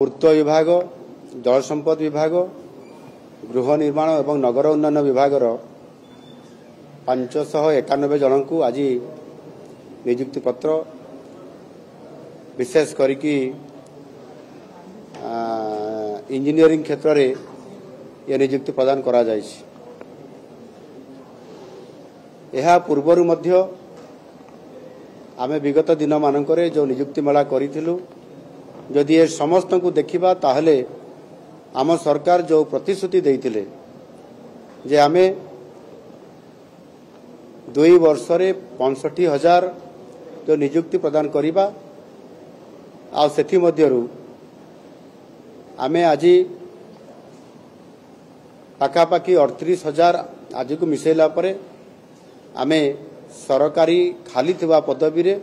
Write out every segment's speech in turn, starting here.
पूर्त विभाग, जल संपद विभाग, गृह निर्माण एवं नगर उन्नयन विभाग 591 जन को आज नियुक्ति पत्र विशेष करिकी इंजीनियरिंग क्षेत्र में यह नियुक्ति प्रदान करा जायछि। यह पूर्वर मध्य आमे विगत दिन मानकरे जो नियुक्ति मेला करिथिलु, जदि ये समस्त को देखा ताहले आम सरकार जो प्रतिश्रुति देइथिले जे आमे 2 वर्ष रे 65,000 जो नियुक्ति प्रदान करिबा आ सेथि मध्यरु आमे आज पाखापाखि 38,000 आज को मिसेला परे आमे सरकारी खाली थिबा पदवी रे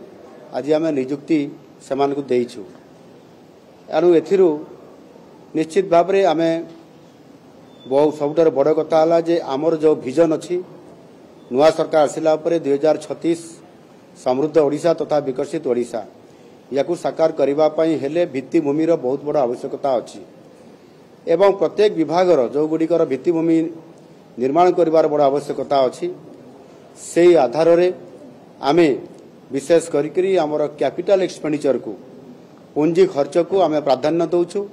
आज आमे नियुक्ति समान को देइछु। एणु एथिरु निश्चित भाव में आमे बहुत सबुठार बड़ कथा है जे आमर जो विजन अच्छी नुआ सरकार आसिला परे 2036 समृद्ध ओडिशा तथा विकसित ओडिशा या साकार करबा पई हेले भित्तिभूमि बहुत बड़ आवश्यकता अच्छी एवं प्रत्येक विभाग जो गुड़िकर भित्तिभूमि निर्माण करिवार बड़ आवश्यकता अच्छी। से आधार रे आमे विशेष करी आमर कैपिटल एक्सपेंडिचर को पूंजी खर्च को आमे प्राधान्य दउछु,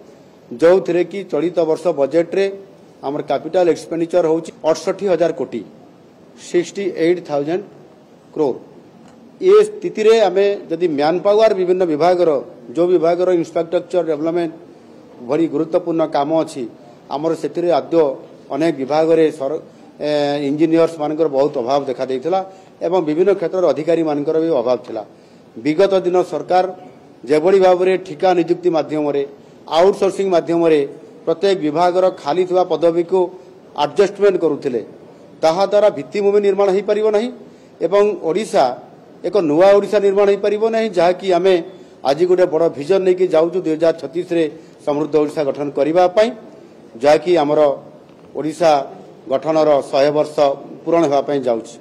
जो थिरे कि चलित वर्ष बजेट रे आमर कैपिटल एक्सपेंडिचर होछि 68,000 कोटी 68,000 करोड़। ये स्थिति रे आमे जदि मैन पावर विभिन्न विभाग जो विभाग इंफ्रास्ट्रक्चर डेवलपमेंट भरी गुरुत्वपूर्ण काम अछि आमर सेतिरे आद्य अनेक विभाग रे इंजीनियर्स मानकर बहुत अभाव देखा देइथिला एवं विभिन्न क्षेत्र अधिकारी मानकर भी अभाव थिला। विगत दिन सरकार जेभली भाव में ठिका नियुक्ति माध्यम आउटसोर्सिंग माध्यम प्रत्येक विभाग खाली थिबा पदवी को एडजस्टमेंट करुथिले, ताहा द्वारा भित्तिभूमि निर्माण हो पारिबो नाही एवं ओडिशा एक नुआ ओडिशा निर्माण हो पारिबो नाही, जहाँकि आमे आज गोटे बड़ विजन नहीं कि जाउछु 2036 रे समृद्ध ओडिशा गठन करिबा पई, जहाँकि आमर ओडिशा गठनर 100 वर्ष पूरण होगा जाउछि।